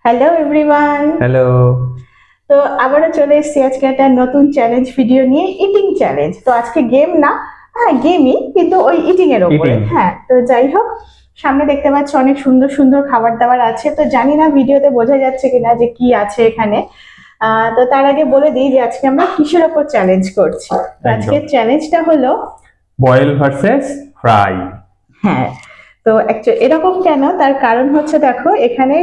Hello everyone. Hello. তো আবারও চলে এসেছি আজকে একটা নতুন চ্যালেঞ্জ ভিডিও নিয়ে, ইটিং চ্যালেঞ্জ। তো আজকে গেম না, হ্যাঁ গেমই, কিন্তু ওই ইটিং এর উপরে। হ্যাঁ, তো যাই হোক, সামনে দেখতে পাচ্ছি অনেক সুন্দর সুন্দর খাবার দাবার আছে। তো জানি না ভিডিওতে বোঝা যাচ্ছে কিনা যে কি আছে এখানে। তো তার আগে বলে দিই যে আজকে আমরা কিসের উপর চ্যালেঞ্জ করছি। আজকে চ্যালেঞ্জটা হলো বয়েল ভার্সেস ফ্রাই। হ্যাঁ, তো এরকম কেন, তার কারণ হচ্ছে দেখো এখানে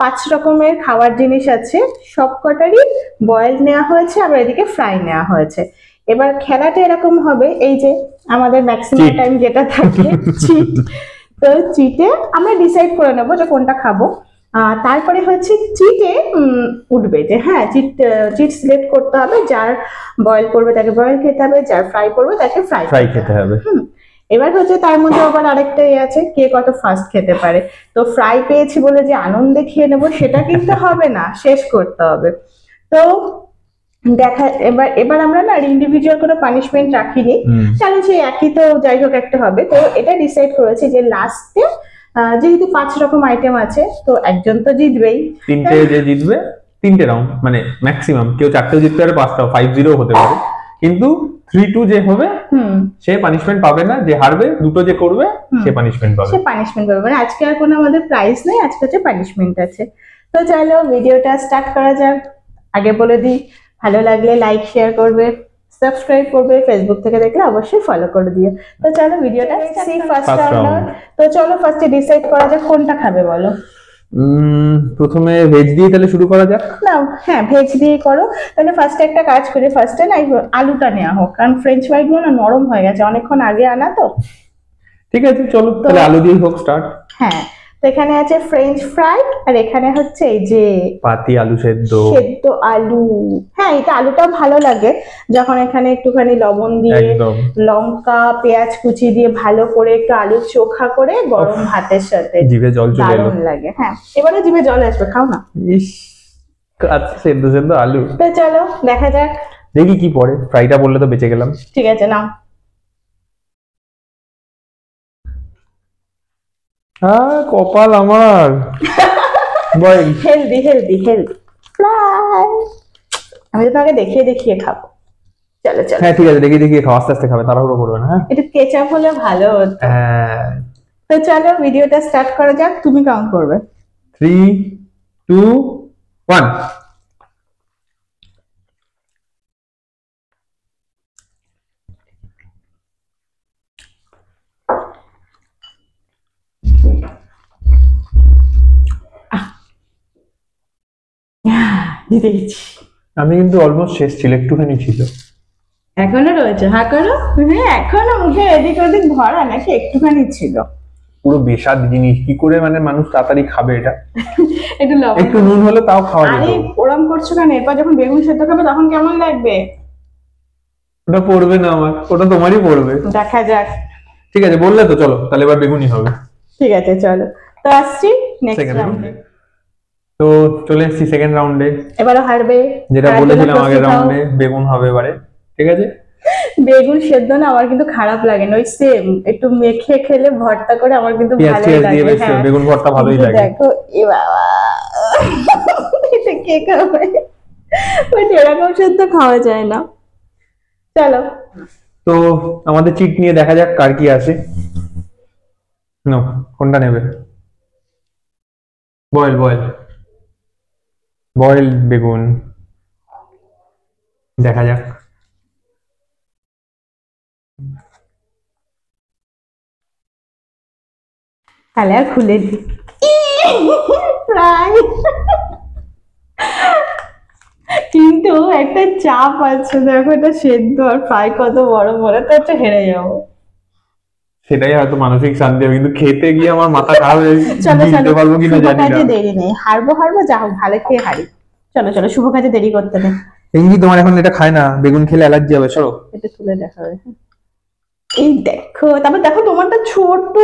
5 রকমের খাবার জিনিস আছে, সব কটারই বয়েল নেওয়া হয়েছে, আবার এদিকে ফ্রাই নেওয়া হয়েছে। এবার খেলাটা এরকম হবে, এই যে আমাদের ম্যাক্সিমাম টাইম যেটা থাকে চিট। তো চিটে আমরা ডিসাইড করে নেবো যে কোনটা খাবো। তারপরে হচ্ছে চিটে উঠবে যে হ্যাঁ চিট সিলেক্ট করতে হবে, যার বয়েল করবে তাকে বয়েল খেতে হবে, যার ফ্রাই করবে তাকে ফ্রাই খেতে হবে। এবার হচ্ছে তার মধ্যে আবার আরেকটা আছে, কে কত ফাস্ট খেতে পারে। তো ফ্রাই পেয়েছি বলে যে আনন্দে খেয়ে নেবো সেটা কিন্তু হবে না, শেষ করতে হবে। তো দেখা, এবার এবার আমরা না ইন্ডিভিজুয়াল কোনো পানিশমেন্ট রাখিনি, কারণ সেই একই তো যাই হোক একটা হবে। তো এটা ডিসাইড করেছি যে লাস্টে যেহেতু 5 রকম আইটেম আছে, তো একজন তো জিতবেই। তিনটে যে জিতবে, তিনটে রাউন্ড মানে ম্যাক্সিমাম, কেউ 4টেও জিততে পারে, 5টাও 5-0 হতে পারে, কিন্তু 3-2 যে হবে সে পানিশমেন্ট পাবে না, যে হারবে দুটো যে করবে সে পানিশমেন্ট পাবে। সে পানিশমেন্ট পাবে, মানে আজকে আর কোনো আমাদের প্রাইজ নেই, আজকে হচ্ছে পানিশমেন্ট আছে। তো চলো ভিডিওটা স্টার্ট করা যাক। আগে বলে দিই, ভালো লাগলে লাইক শেয়ার করবে, সাবস্ক্রাইব করবে, ফেসবুক থেকে দেখলে অবশ্যই ফলো করে দিও। তো চলো ভিডিওটা সি ফার্স্ট রাউন্ড। তো চলো ফার্স্টে ডিসাইড করা যাক কোনটা খাবে, বলো। প্রথমে ভেজ দিয়ে তাহলে শুরু করা যাক। না, হ্যাঁ ভেজ দিয়ে করো। তাহলে ফার্স্টে একটা কাজ করি, ফার্স্টে না আলুটা নেওয়া হোক, কারণ ফ্রেঞ্চ ফ্রাই গুলো না নরম হয়ে গেছে, অনেকক্ষণ আগে আনা তো। ঠিক আছে, চলো তাহলে আলু দিয়ে হোক স্টার্ট। হ্যাঁ, তো এখানে আছে ফ্রেঞ্চ ফ্রাই, আর এখানে হচ্ছে এই যে পাতি আলু সেদ্ধ। আলু। হ্যাঁ, এটা আলুটা ভালো লাগে যখন এখানে একটুখানি লবণ দিয়ে, লঙ্কা পেঁয়াজ কুচি দিয়ে ভালো করে একটু আলু চোখা করে গরম ভাতের সাথে জিভে জল চলে এলো, দারুণ লাগে। হ্যাঁ, এবারে জিভে জল আসবে, খাও না। ইস, আচ্ছা সেদ্ধ সেদ্ধ আলু। তো চলো দেখা যাক, দেখি কি পড়ে। ফ্রাইটা বললে তো বেঁচে গেলাম। ঠিক আছে নাও। কপাল আমার। Boil healthy healthy healthy fry. আমি তো তোমাকে দেখিয়ে দেখিয়ে খাবো। চলো চলো। হ্যাঁ ঠিক আছে, দেখিয়ে দেখিয়ে খাও, আস্তে আস্তে খাবে, তাড়াহুড়ো করবে না। হ্যাঁ, একটু কেচাপ হলে ভালো হতো। তো চলো ভিডিওটা স্টার্ট করা যাক, তুমি কাউন্ট করবে। 3, 2, 1। জিতে গেছি। আমি কিন্তু অলমোস্ট শেষ ছিল, একটুখানি ছিল। এখনো রয়েছে, হ্যাঁ করো। হ্যাঁ, এখনো মুখে এদিক ওদিক ভরা, নাকি একটুখানি ছিল। পুরো বেস্বাদ জিনিস, কি করে মানে মানুষ তাড়াতাড়ি খাবে এটা? একটু লবণ, একটু নুন হলে তাও খাওয়া যেত। আরে ওরম করছো কেন? এরপর যখন বেগুন সেদ্ধ খাবে তখন কেমন লাগবে? ওটা পড়বে না আমার, ওটা তোমারই পড়বে। দেখা যাক। ঠিক আছে বললে তো, চলো তাহলে এবার বেগুনই হবে। ঠিক আছে চলো, তো আসছি নেক্সট রাউন্ডে। তো চলে এসেছি সেকেন্ড রাউন্ডে। এবারে হারবে, যেটা বলেছিলাম আগের রাউন্ডে, বেগুন হবে এবারে। ঠিক আছে, বেগুন সেদ্ধ না আমার কিন্তু খারাপ লাগে না, ওই সেম একটু মেখে খেলে ভর্তা করে আমার কিন্তু ভালোই লাগে। হ্যাঁ, বেগুন ভর্তা ভালোই লাগে। দেখো এ বাবা, এটা কে খাবে? ওই এরকম সেদ্ধ খাওয়া যায় না। চলো, তো আমাদের চিট নিয়ে দেখা যাক কার কি আছে। নো, কোনটা নেবে? বয়েল বয়েল বয়েল বেগুন, দেখা যাক। তাহলে আর খুলে দি প্রায়, কিন্তু একটা চাপ আছে, দেখো এটা সেদ্ধ আর ফ্রাই কত বড় বড়, তো একটা হেরে যাবো। সেটাই হয়তো মানসিক শান্তি হবে, কিন্তু খেতে গিয়ে আমার মাথা খারাপ হয়ে জিততে পারবো কিনা জানি না। দেরি নেই, হারবো হারবো, যা হোক ভালো খেয়ে হারি। চলো চলো, শুভ কাজে দেরি করতে নেই। এই তোমার এখন এটা খায় না, বেগুন খেলে অ্যালার্জি হবে, সরো। এটা তুলে দেখা হবে। এই দেখো, তারপর দেখো তোমারটা ছোট,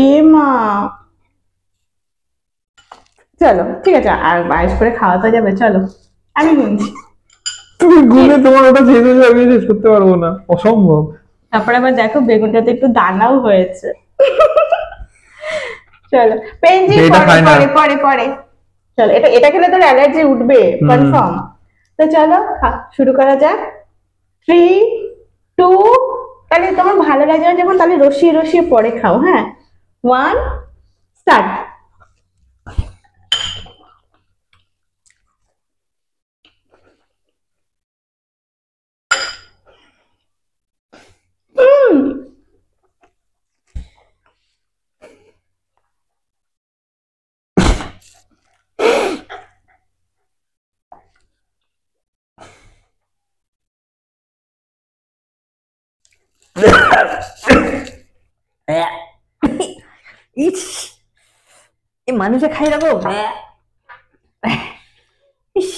এ মা। চলো ঠিক আছে, আর বাইশ করে খাওয়াতে যাবে, চলো আমি গুনছি। তুমি গুনে তোমার ওটা শেষ হয়ে যাবে, শেষ করতে পারবো না, অসম্ভব। তারপরে আবার দেখো বেগুনটাতে একটু দানাও হয়েছে। চলো পেনজি পরে পরে পরে। চলো, এটা এটা খেলে তোর অ্যালার্জি উঠবে কনফার্ম। তো চলো শুরু করা যাক। 3, 2, তাহলে তোমার ভালো লাগে না যখন, তাহলে রসিয়ে রসিয়ে পরে খাও। হ্যাঁ, 1, স্টার্ট। ইস, এই মানুষে খাই রাখো। ইস,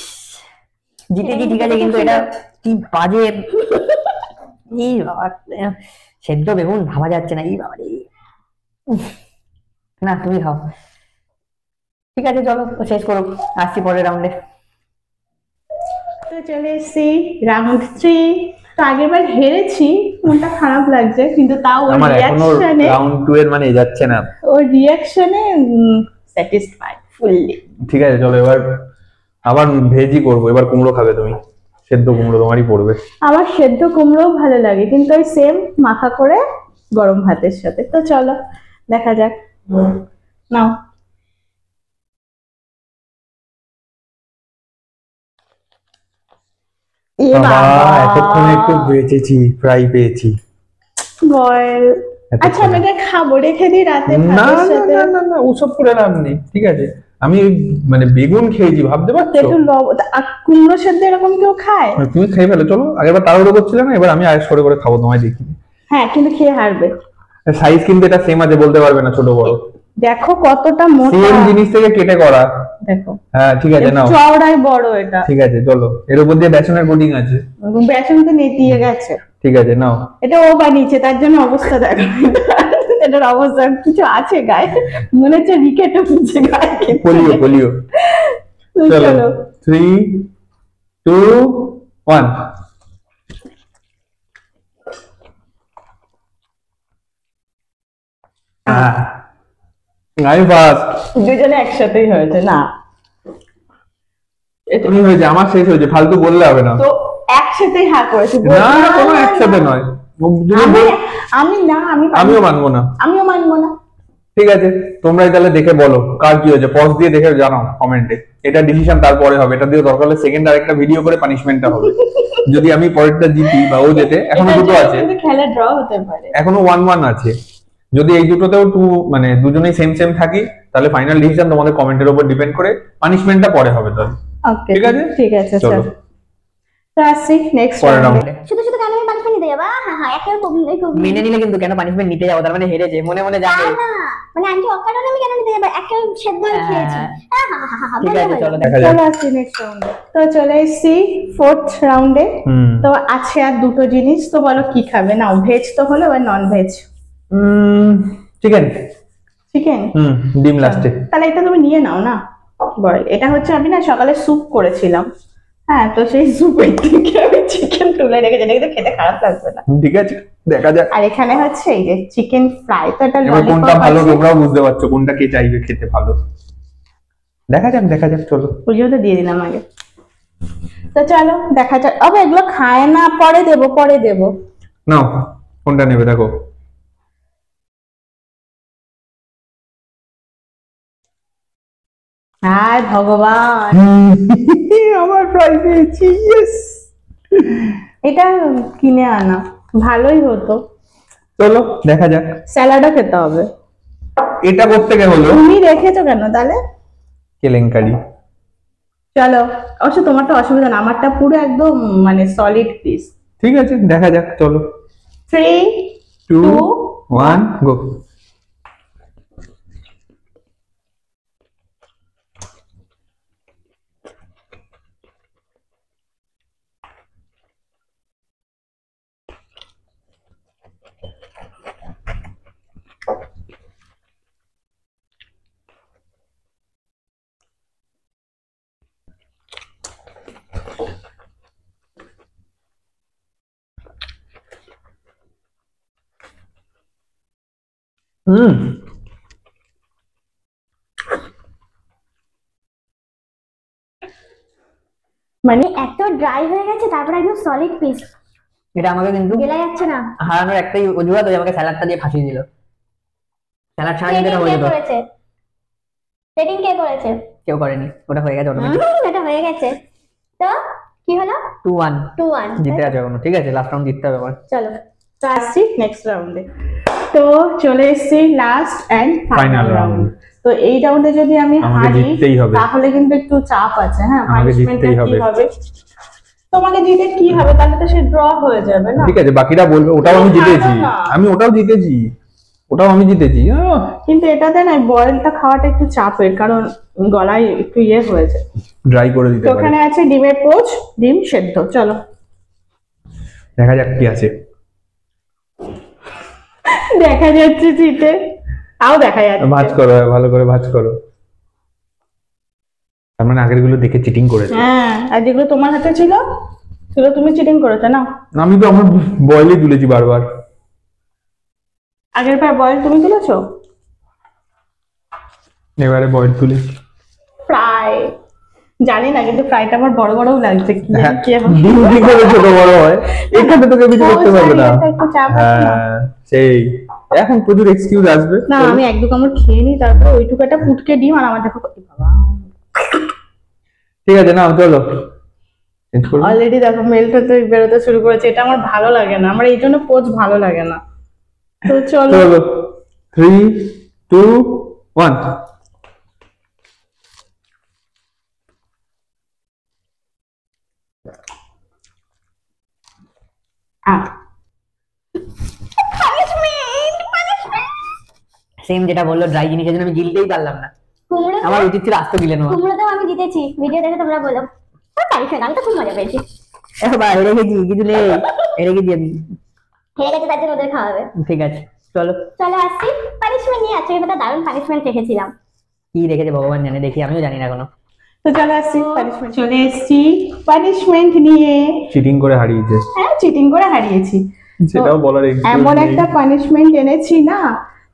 জিতেছি ঠিক আছে, কিন্তু এটা কি বাজে। এই বাবা, সেদ্ধ বেগুন ভাবা যাচ্ছে না। এই বাবা রে। উফ, না তুমি খাও। ঠিক আছে চলো, তো শেষ করো, আসছি পরের রাউন্ডে। তো চলে এসেছি রাউন্ড 3। তো আগের বার হেরেছি, মনটা খারাপ লাগছে, কিন্তু তাও ওর আমার এখনো রিয়াকশনে, রাউন্ড 2 এর মানে যাচ্ছে না। ওর রিয়াকশনে স্যাটিসফাইড ফুললি। ঠিক আছে চলো, এবার আবার ভেজই করবো। এবার কুমড়ো খাবে তুমি, সেদ্ধ কুমড়ো তোমারই পড়বে। আমার সেদ্ধ কুমড়োও ভালো লাগে, কিন্তু ওই সেম মাখা করে গরম ভাতের সাথে। তো চলো দেখা যাক, নাও। এ বাবা, বাবা, এতক্ষণে একটু বেঁচেছি, ফ্রাই পেয়েছি। বল। আচ্ছা আমি এটা খাবো, রেখে দিই রাতে না ভাতের না সাথে। না না না, ওসব করে লাভ নেই। ঠিক আছে, আমি মানে বেগুন খেয়েছি, ভাবতে পারছো? একটু কুমড়ো সেদ্ধ এরকম কেউ খায়? তুমি খেয়ে ফেলো, চলো। আগেরবার তাড়াহুড়ো করছিলে না, এবার আমি আরেক সরে করে খাবো, তোমায় দেখি। হ্যাঁ, কিন্তু খেয়ে হারবে। সাইজ কিন্তু এটা সেম আছে, বলতে পারবে না ছোট বড়। দেখো কতটা মোটা, সেম জিনিস থেকে কেটে করা। দেখো হ্যাঁ ঠিক আছে, নাও। চওড়াই বড় এটা। ঠিক আছে চলো, এর উপর দিয়ে বেসনের কোটিং আছে। বেসন তো নেতিয়ে গেছে। ঠিক আছে নাও। এটা ও বানিয়েছে, তার জন্য অবস্থা দেখো। এটার অবস্থা কিছু আছে গায়ে, মনে হচ্ছে রিকেট উঠছে গায়ে। Polio polio. চলো, চলো 3, 2, 1। আমি ফার্স্ট। দুজনে একসাথেই হয়েছে না, তুমি হয়েছে, আমার শেষ হয়েছে, ফালতু বললে হবে না। তো একসাথেই হা করেছে। না কোনো একসাথে নয়। যদি আমি না, আমিও মানবো না। আমিও মানবো না। ঠিক আছে, তোমরাই তাহলে দেখে বলো কার কি হয়েছে, পজ দিয়ে দেখে জানাও কমেন্টে। এটা ডিসিশন তারপরে হবে, এটা দিয়ে দরকার হলে সেকেন্ড আর একটা ভিডিও করে পানিশমেন্টটা হবে। যদি আমি পরেরটা জিতি বা ও জেতে, এখনো এটার দুটো জন্য আছে, কিন্তু খেলা ড্র হতে পারে। এখনো 1-1 আছে। যদি এই দুটোতেও মানে দুজনেই সেম সেম থাকি, তাহলে ফাইনাল ডিসিশন তোমাদের কমেন্টের উপর ডিপেন্ড করে, পানিশমেন্টটা পরে হবে তাহলে। ওকে ঠিক আছে ঠিক আছে, চলো। তো আসি নেক্সট পরের রাউন্ডে। রাউন্ডে শুধু শুধু কেন আমি পানিশমেন্ট নিতে যাবো? হ্যাঁ হ্যাঁ, একটা মেনে নিলে কিন্তু কেন পানিশমেন্ট নিতে যাবো, তার মানে হেরেছে মনে মনে জানে। না মানে আন্টি অকারণে আমি কেন নিতে যাবো? একটা সেদ্ধ আমি খেয়েছি। হ্যাঁ হ্যাঁ হ্যাঁ হ্যাঁ, ঠিক আছে চলো দেখা যাক। চলো আসি নেক্সট রাউন্ডে। তো চলে এসেছি 4th রাউন্ডে। তো আছে আর দুটো জিনিস, তো বলো কি খাবে? নাও, ভেজ তো হলো, আর নন ভেজ। চিকেন। চিকেন, ডিম লাস্টে। তাহলে এটা তুমি নিয়ে নাও না। বল, এটা হচ্ছে আমি না সকালে স্যুপ করেছিলাম। হ্যাঁ, তো সেই স্যুপের থেকে আমি চিকেন তুলে রেখেছি, এটা কিন্তু খেতে খারাপ লাগবে না। ঠিক আছে দেখা যাক আর এখানে হচ্ছে এই যে চিকেন ফ্রাই, তো এটা এবার কোনটা ললিপপ ভালো, আছে। তোমরাও বুঝতে পারছো কোনটা কে চাইবে খেতে ভালো। দেখা যাক দেখা যাক, চলো। পুজো তো দিয়ে দিলাম আগে। তো চলো দেখা যাক। আবে এগুলো খায় না, পরে দেবো পরে দেবো। নাও, কোনটা নেবে দেখো। হায় ভগবান, আমার ফ্রাই পেয়েছি, ইয়েস। এটা কিনে আনা ভালোই হতো। চলো দেখা যাক। স্যালাডও খেতে হবে। এটা করতে গে হলো তুমি রেখেছো কেন তাহলে? কেলেঙ্কারি। চলো, অবশ্য তোমারটা অসুবিধা না, আমারটা পুরো একদম মানে সলিড পিস। ঠিক আছে দেখা যাক, চলো। 3, 2, 2, 1 গো। হুম মানে এত ড্রাই হয়ে গেছে, তারপর একদম সলিড পিস, এটা আমাকে কিন্তু গেলা যাচ্ছে না। হারানোর একটাই অজুহাত, ওই আমাকে স্যালাডটা দিয়ে ফাঁসিয়ে দিল। স্যালাড ছাড়া কিন্তু এটা রেটিং হয়ে কে যেত। করেছে? রেটিং কে করেছে? কেউ করেনি, ওটা হয়ে গেছে অটোমেটিক। এটা হয়ে গেছে। তো কি হলো? 2-1 2-1 জিতে আছে এখনো। ঠিক আছে, লাস্ট রাউন্ড জিততে হবে আমার। চলো। তো আসছি নেক্সট রাউন্ডে। তো চলে এসেছি last and final Final round. round। তো এই রাউন্ডে যদি আমি আমাকে হারি জিততেই হবে। তাহলে কিন্তু একটু চাপ আছে। হ্যাঁ, আমাকে পানিশমেন্টটা জিততেই কি হবে। হবে? তোমাকে জিতে কি হবে? তাহলে তো সে ড্র হয়ে যাবে না। ঠিক আছে, বাকিরা বলবে ওটাও আমি জিতেছি, না। আমি ওটাও জিতেছি, ওটাও আমি জিতেছি। কিন্তু এটাতে না বয়েলটা খাওয়াটা একটু চাপের, কারণ গলায় একটু ইয়ে হয়েছে। ড্রাই করে দিতে তো পারে। ওখানে আছে ডিমের পোচ, ডিম সেদ্ধ। চলো দেখা যাক কি আছে। দেখা যাচ্ছে জিতে, তাও দেখা যাচ্ছে। ভাঁজ করো, ভালো করে ভাঁজ করো। তার মানে আগের গুলো দেখে চিটিং করেছে। হ্যাঁ, আর যেগুলো তোমার হাতে ছিল সেগুলো তুমি চিটিং করেছো না? আমি তো আমার বয়েলই তুলেছি বারবার। আগের বার বয়েল তুমি তুলেছো? এবারে বয়েল তুলেছি। ফ্রাই জানি না, কিন্তু ফ্রাইটা আমার বড় বড়ও লাগছে। কি জানি কি এখন। ডিম কি করে ছোট বড় হয়, এখানে তোকে কিছু করতে পারবে না। এটা একটু চাপ আছে না? হ্যাঁ সেই, এখন প্রচুর এক্সকিউজ আসবে। না, আমি এক দু কামড় খেয়ে নিই, তারপর ওইটুকু একটা ফুটকে ডিম, আর আমার দেখো এ বাবা ঠিক আছে, না চলো চেঞ্জ করবো। অলরেডি দেখো মেলটা তো বেরোতে শুরু করেছে। এটা আমার ভালো লাগে না, আমার এই জন্য পোজ ভালো লাগে না। তো চলো চলো 3, 2, 1। আহ, সেম যেটা বললো ড্রাই জিনিসের জন্য আমি গিলতেই পারলাম না। কুমড়ো, আমার উচিত ছিল আস্ত গিলে নেওয়া। কুমড়োতেও আমি জিতেছি। ভিডিও দেখে তোমরা বলো পারিফেন, আমি তো খুব মজা পেয়েছি। হেরে গেছি, কিছু নেই, হেরে গেছি আমি। হেরে গেছে, তার জন্য ওদের খাওয়াবে। ঠিক আছে চলো। চলো আসছি পানিশমেন্ট নিয়ে। আজকে একটা দারুণ পানিশমেন্ট রেখেছিলাম। কি রেখেছে ভগবান জানে, দেখি আমিও জানি না এখনো। তো চলে আসছি পানিশমেন্ট, চলে এসছি পানিশমেন্ট নিয়ে। চিটিং করে হারিয়েছে, হ্যাঁ, চিটিং করে হারিয়েছি। সেটাও বলার excuse এমন নেই। একটা পানিশমেন্ট এনেছি না,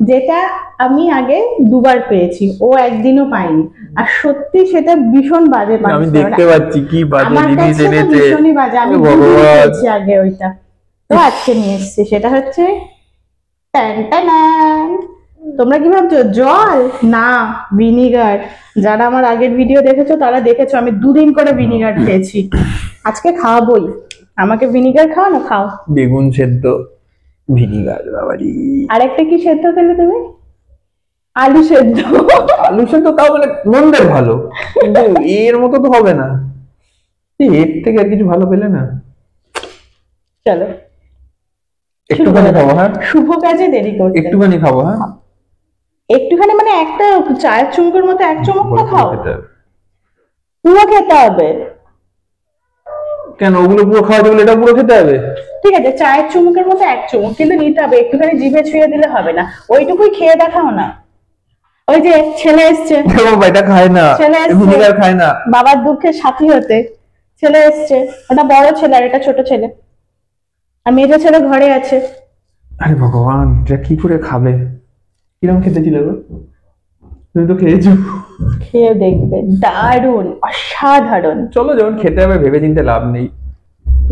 যেটা আমি আগে দুবার পেয়েছি, ও একদিনও পাইনি। আর সত্যি সেটা ভীষণ বাজে আমি punishment। দেখতে পাচ্ছি কি বাজে আমার জিনিস কাছে তো এনেছে। ভীষণই বাজে। আমি ও দুদিন ভগবান। পেয়েছি আগে ওইটা, তো আজকে নিয়ে এসেছি। সেটা হচ্ছে ট্যান ট্যান। তোমরা কি ভাবছো জল? না, ভিনিগার। যারা আমার আগের ভিডিও দেখেছো তারা দেখেছো আমি 2 দিন করে ভিনিগার খেয়েছি। আজকে খাওয়াবোই। আমাকে ভিনিগার খাও না, খাও। বেগুন সেদ্ধ ভিনিগার বাবারি। আরেকটা কি সেদ্ধ খেলে তুমি? আলু সেদ্ধ। আলু সেদ্ধ তাও মানে মন্দের ভালো, কিন্তু এর মতো তো হবে না। এর থেকে আর কিছু ভালো পেলে না। চলো একটুখানি খাবো, হ্যাঁ শুভ কাজে দেরি করতে। একটুখানি খাবো, হ্যাঁ একটুখানি মানে একটা চায়ের চুমুকের মতো এক চুমুকটা খাও। খেতে হবে। পুরো খেতে হবে। কেন ওগুলো পুরো খাওয়া যাবে, এটা পুরো খেতে হবে? ঠিক আছে, চায়ের চুমুকের মতো এক চুমুক কিন্তু নিতে হবে। একটুখানি জিভে ছুঁয়ে দিলে হবে না, ওইটুকুই খেয়ে দেখাও না। ওই যে ছেলে এসছে, বাবা এটা খায় না, চলে এসছে। ভিনিগার খায় না। বাবার দুঃখের সাথী হতে ছেলে এসছে। ওটা বড় ছেলে আর এটা ছোট ছেলে, আর মেজো ছেলে ঘরে আছে। আরে ভগবান, এটা কি করে খাবে? কিরকম খেতে ছিল গো? তুমি তো খেয়েছো। খেয়ে দেখবে, দারুণ অসাধারণ। চলো যখন খেতে হবে ভেবে চিন্তে লাভ নেই।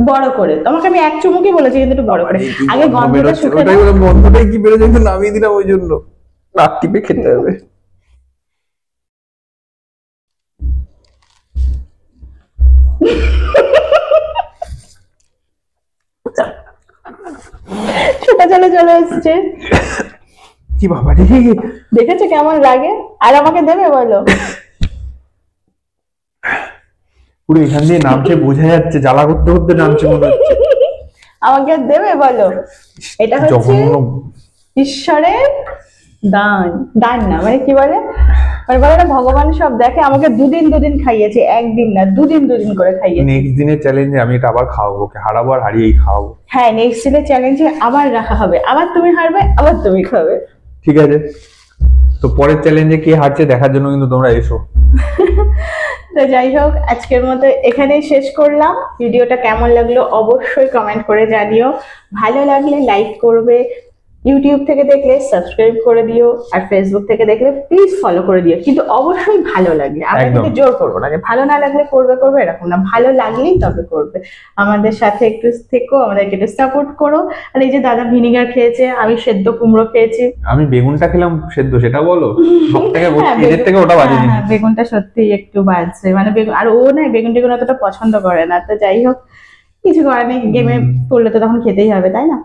বড় করে তোমাকে আমি এক চুমুকই বলেছি, কিন্তু একটু বড় করে। আরে কি আগে গন্ধ গন্ধটা বেরোচ্ছে, শুকে ওটাই নাও। বলে গন্ধটাই কি বেরোচ্ছে, কিন্তু নামিয়ে দিলাম ওই জন্য। নাক টিপে খেতে হবে। ছোট ছেলে চলে এসছে। কি বাবা রে, দেখেছো কেমন লাগে? আর আমাকে দেবে বলো? পুরো এখান দিয়ে নামছে, বোঝা যাচ্ছে জ্বালা করতে করতে নামছে মনে হচ্ছে। আমাকে দেবে বলো? এটা হচ্ছে জঘন্য। ঈশ্বরের দান। দান না, মানে কি বলে, মানে বলে না ভগবান সব দেখে। আমাকে 2 দিন খাইয়েছে, একদিন না, 2 দিন করে খাইয়েছে। নেক্সট দিনের চ্যালেঞ্জে আমি এটা আবার খাওয়াবো, ওকে হারাবো আর হারিয়েই খাওয়াবো। হ্যাঁ, নেক্সট দিনের চ্যালেঞ্জে আবার রাখা হবে, আবার তুমি হারবে, আবার তুমি খাবে। ঠিক আছে, তো পরের চ্যালেঞ্জে কে হারছে দেখার জন্য কিন্তু তোমরা এসো। তো যাই হোক, আজকের মতো এখানেই শেষ করলাম। ভিডিওটা কেমন লাগলো অবশ্যই কমেন্ট করে জানিও। ভালো লাগলে লাইক করবে, ইউটিউব থেকে দেখলে সাবস্ক্রাইব করে দিও, আর ফেসবুক থেকে দেখলে প্লিজ ফলো করে দিও, কিন্তু অবশ্যই ভালো লাগলে। আমরা একদম। কিন্তু জোর করবো না যে ভালো না লাগলে করবে এরকম না, ভালো লাগলেই তবে করবে। আমাদের সাথে একটু থেকো, আমাদেরকে একটু সাপোর্ট করো। আর এই যে দাদা ভিনিগার খেয়েছে, আমি সেদ্ধ কুমড়ো খেয়েছি। আমি বেগুনটা খেলাম সেদ্ধ, সেটা বলো। সব থেকে হ্যাঁ, এদের থেকে ওটা বাজে হ্যাঁ, জিনিস। হ্যাঁ, বেগুনটা সত্যি একটু বাজছে, মানে আর ও না বেগুন টেগুন অতটা পছন্দ করে না। তো যাই হোক, কিছু করার নেই, গেমে পড়লে তো তখন খেতেই হবে, তাই না?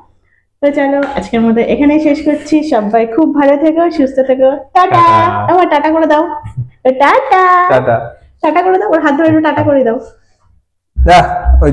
তো চলো আজকের মধ্যে এখানেই শেষ করছি। সবাই খুব ভালো থেকো, সুস্থ থেকো, টাটা। টাটা। আমার টাটা করে দাও, টাটা টাটা। টাটা করে দাও, ওর হাত ধরে একটু টাটা করে দাও। যা, ওই